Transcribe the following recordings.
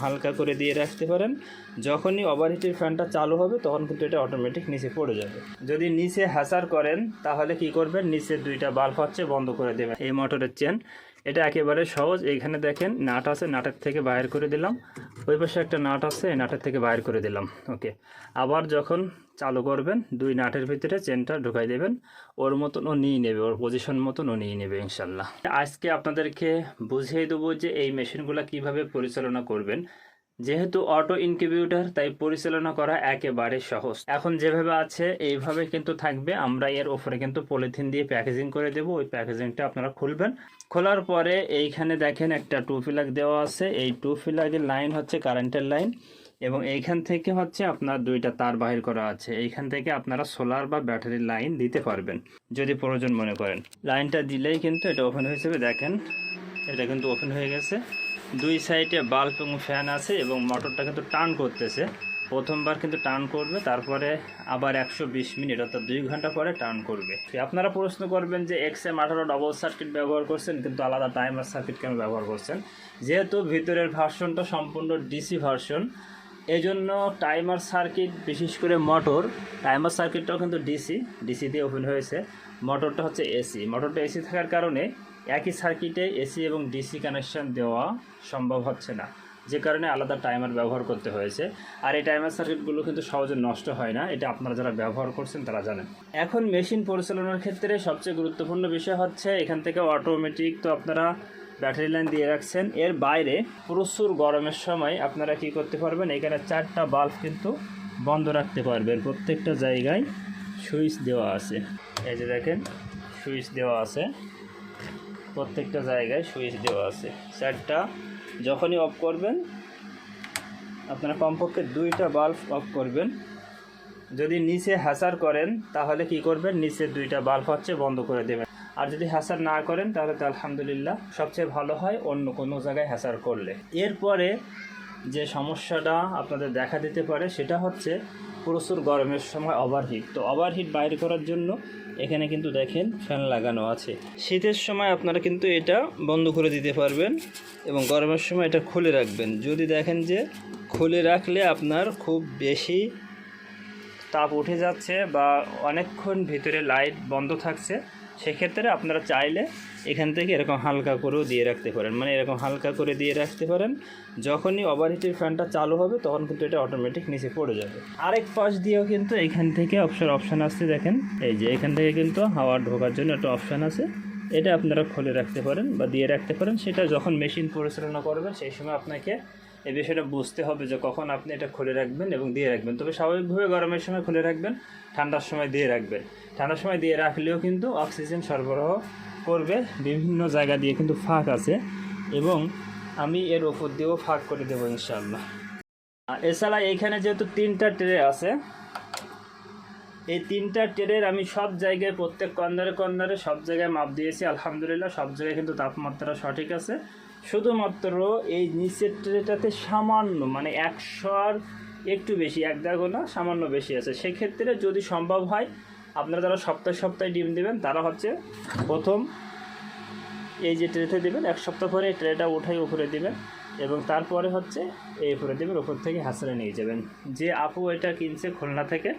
হালকা করে দিয়ে রাখতে পারেন। যখনই ওভারহিটের ফ্যানটা চালু হবে তখন কিন্তু এটা অটোমেটিক নিচে পড়ে যাবে। যদি নিচে হ্যাসার করেন তাহলে কি করবেন, নিচের দুইটা বাল্ব হচ্ছে বন্ধ করে দেবেন। এই মোটরের চেন এটা একেবারে সহজ। এইখানে দেখেন নাট আছে, নাটের থেকে বাইর করে দিলাম। ওই পাশে একটা নাট আছে, এই নাটের থেকে বাইর করে দিলাম। ওকে, আবার যখন চালু করবেন দুই নাটের ভিতরে চেনটা ঢুকাই দেবেন। ওর মতন ও নিয়ে নেবে, ওর পজিশন মতন ও নিয়ে নেবে ইনশাল্লাহ। আজকে আপনাদেরকে বুঝিয়ে দেবো যে এই মেশিনগুলো কিভাবে পরিচালনা করবেন। যেহেতু অটো ইনকিউবেটর তাই পরিচালনা করা একেবারে সহজ। এখন যেভাবে আছে এইভাবে কিন্তু থাকবে। আমরা এর উপরে কিন্তু পলিথিন দিয়ে প্যাকেজিং করে দেব। ওই প্যাকেজিংটা আপনারা খুলবেন। খোলার পরে এইখানে দেখেন একটা টু প্লাগ দেওয়া আছে। এই টু প্লাগের লাইন হচ্ছে কারেন্টের লাইন এবং এইখান থেকে হচ্ছে আপনার দুইটা তার বাহির করা আছে। এইখান থেকে আপনারা সোলার বা ব্যাটারির লাইন দিতে পারবেন যদি প্রয়োজন মনে করেন। লাইনটা দিলেই কিন্তু এটা ওপেন হয়ে যাবে। দেখেন এটা কিন্তু ওপেন হয়ে গেছে। দুই সাইডে বাল্ব এবং ফ্যান আছে এবং মোটরটা কিন্তু টার্ন করতেছে। প্রথমবার কিন্তু টার্ন করবে, তারপরে আবার 120 মিনিট অর্থাৎ 2 ঘন্টা পরে টার্ন করবে। আপনারা প্রশ্ন করবেন যে XM18 ডবল সার্কিট ব্যবহার করছেন কিন্তু আলাদা টাইমার সার্কিট কেন ব্যবহার করছেন। যেহেতু ভিতরের ভার্সনটা সম্পূর্ণ ডিসি ভার্সন, এই জন্য টাইমার সার্কিট, বিশেষ করে মোটর টাইমার সার্কিটটাও কিন্তু ডিসি দিয়ে ওপেন হয়েছে। মোটরটা হচ্ছে এসি। মোটরটা এসি থাকার কারণে একই সার্কিটে এসি এবং ডিসি কানেকশান দেওয়া সম্ভব হচ্ছে না, যে কারণে আলাদা টাইমার ব্যবহার করতে হয়েছে। আর এই টাইমার সার্কিটগুলো কিন্তু সহজে নষ্ট হয় না, এটা আপনারা যারা ব্যবহার করছেন তারা জানেন। এখন মেশিন পরিচালনার ক্ষেত্রে সবচেয়ে গুরুত্বপূর্ণ বিষয় হচ্ছে এখান থেকে অটোমেটিক তো আপনারা ব্যাটারি লাইন দিয়ে রাখছেন। এর বাইরে প্রচুর গরমের সময় আপনারা কি করতে পারবেন, এখানে 4টা বাল্ব কিন্তু বন্ধ রাখতে পারবেন। প্রত্যেকটা জায়গায় সুইচ দেওয়া আছে। এই যে দেখেন সুইচ দেওয়া আছে, প্রত্যেকটা জায়গায় সুইচ দেওয়া আছে 4টা। যখনই অফ করবেন আপনারা কমপক্ষে 2টা বাল্ব অফ করবেন। যদি নিচে হ্যাসার করেন তাহলে কি করবেন, নিচের 2টা বাল্ব হচ্ছে বন্ধ করে দেবেন। আর যদি হ্যাসার না করেন তাহলে তো আলহামদুলিল্লাহ, সবচেয়ে ভালো হয় অন্য কোনো জায়গায় হ্যাসার করলে। এরপরে যে সমস্যাটা আপনাদের দেখা দিতে পারে সেটা হচ্ছে প্রচুর গরমের সময় ওভারহিট। তো ওভারহিট বাইরে করার জন্য এখানে কিন্তু দেখেন ফ্যান লাগানো আছে। শীতের সময় আপনারা কিন্তু এটা বন্ধ করে দিতে পারবেন এবং গরমের সময় এটা খুলে রাখবেন। যদি দেখেন যে খুলে রাখলে আপনার খুব বেশি তাপ উঠে যাচ্ছে বা অনেকক্ষণ ভিতরে লাইট বন্ধ থাকছে, সেক্ষেত্রে আপনারা চাইলে এখান থেকে এরকম হালকা করেও দিয়ে রাখতে পারেন। মানে এরকম হালকা করে দিয়ে রাখতে পারেন। যখনই ওভারহিটের ফ্যানটা চালু হবে তখন কিন্তু এটা অটোমেটিক নিচে পড়ে যাবে। আরেক পাশ দিয়েও কিন্তু এখান থেকে অপশান আসছে। দেখেন এই যে এখান থেকে কিন্তু হাওয়া ঢোকার জন্য একটা অপশান আছে। এটা আপনারা খুলে রাখতে পারেন বা দিয়ে রাখতে পারেন। সেটা যখন মেশিন পরিচালনা করবেন সেই সময় আপনাকে এই বিষয়টা বুঝতে হবে যে কখন আপনি এটা খুলে রাখবেন এবং দিয়ে রাখবেন। তবে স্বাভাবিকভাবে গরমের সময় খুলে রাখবেন, ঠান্ডার সময় দিয়ে রাখবেন। ঠান্ডার সময় দিয়ে রাখলেও কিন্তু অক্সিজেন সরবরাহ করবে। বিভিন্ন জায়গা দিয়ে কিন্তু ফাঁক আছে এবং আমি এর ওপর দিয়েও ফাঁক করে দেবো ইনশাআল্লাহ। এছাড়া এইখানে যেহেতু 3টা ট্রে আছে, এই 3টা ট্রের আমি সব জায়গায় প্রত্যেক কর্নারে সব জায়গায় মাপ দিয়েছি। আলহামদুলিল্লাহ সব জায়গায় কিন্তু তাপমাত্রা সঠিক আছে। শুধুমাত্র এই নিচের ট্রেটাতে সামান্য, মানে 100-র একটু বেশি, 1-1.5 গোনা সামান্য বেশি আছে। সেক্ষেত্রে যদি সম্ভব হয় আপনারা যারা সপ্তাহে ডিম দেবেন তারা হচ্ছে প্রথম এই যে ট্রেতে দেবেন, 1 সপ্তাহ পরে এই ট্রেটা উঠাই উপরে দেবেন এবং তারপরে হচ্ছে এই উপরে দেবেন, উপর থেকে হাসরে নিয়ে যাবেন। যে আপু এটা কিনছে খুলনা থেকে,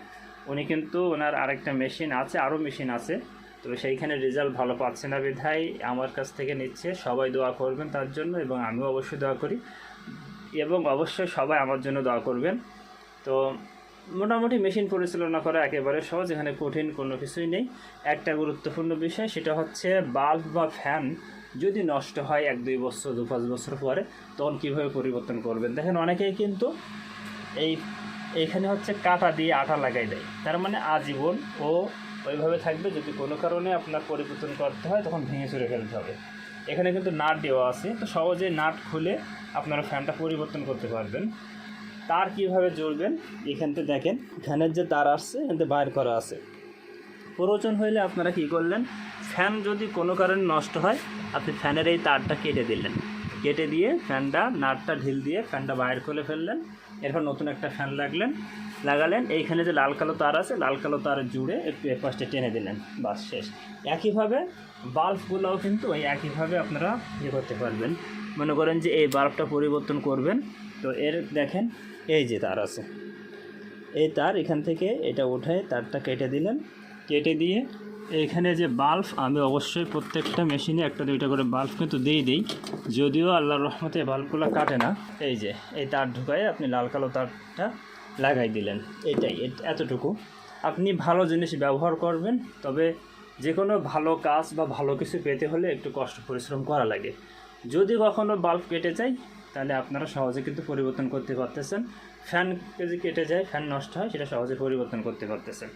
উনি কিন্তু ওনার আরেকটা মেশিন আছে, আরও মেশিন আছে, তবে সেইখানে রেজাল্ট ভালো পাচ্ছে না বিধায় আমার কাছ থেকে নিচ্ছে। সবাই দোয়া করবেন তার জন্য এবং আমিও অবশ্যই দোয়া করি এবং অবশ্যই সবাই আমার জন্য দোয়া করবেন। তো মোটামুটি মেশিন পরিচালনা করা একেবারে সহজ, এখানে কঠিন কোনো কিছুই নেই। একটা গুরুত্বপূর্ণ বিষয় সেটা হচ্ছে বাল্ব বা ফ্যান যদি নষ্ট হয় 1-2 বছর 2-5 বছর পরে তখন কীভাবে পরিবর্তন করবেন। দেখেন অনেকেই কিন্তু এইখানে হচ্ছে কাঁটা দিয়ে আঠা লাগাই দেয়, তার মানে আজীবন ও ওইভাবে থাকবে। যদি কোনো কারণে আপনার পরিবর্তন করতে হয় তখন ভেঙে চুরে ফেলতে হবে। এখানে কিন্তু নাট দেওয়া আছে, তো সহজে নাট খুলে আপনারা ফ্যানটা পরিবর্তন করতে পারবেন। তার কিভাবে জুড়বেন, এখানতে দেখেন ফ্যানের যে তার আসছে এখানতে বাইর করা আছে। প্রয়োজন হইলে আপনারা কি করলেন, ফ্যান যদি কোনো কারণে নষ্ট হয় আপনি ফ্যানের এই তারটা কেটে দিলেন, কেটে দিয়ে ফ্যানটা নাটটা ঢিল দিয়ে ফ্যানটা বাইর করে ফেললেন। এরপর নতুন একটা ফ্যান লাগালেন। এইখানে যে লাল কালো তার আছে, লাল কালো তার জুড়ে একটু এপাশে টেনে দিলেন, বাস শেষ। একইভাবে বাল্বগুলোও কিন্তু ওই একইভাবে আপনারা ইয়ে করতে পারবেন। মনে করেন যে এই বাল্বটা পরিবর্তন করবেন, তো এর দেখেন এই যে তার আছে, এই তার এখান থেকে এটা উঠায় তারটা কেটে দিলেন, কেটে দিয়ে এইখানে যে বাল্ব, আমি অবশ্যই প্রত্যেকটা মেশিনে একটা দুইটা করে বাল্ব কিন্তু দিই, যদিও আল্লাহর রহমতে বাল্বগুলো কাটে না। এই যে এই তার ঢুকায় আপনি লাল কালো তারটা লাগাই দিলেন, এটাই এতটুকু। আপনি ভালো জিনিস ব্যবহার করবেন, তবে যে কোনো ভালো কাজ বা ভালো কিছু পেতে হলে একটু কষ্ট পরিশ্রম করা লাগে। যদি কখনও বাল্ব কেটে যায় তাহলে আপনারা সহজে কিন্তু পরিবর্তন করতে পারতেছেন। ফ্যান যদি কেটে যায়, ফ্যান নষ্ট হয়, সেটা সহজে পরিবর্তন করতে পারতেছেন।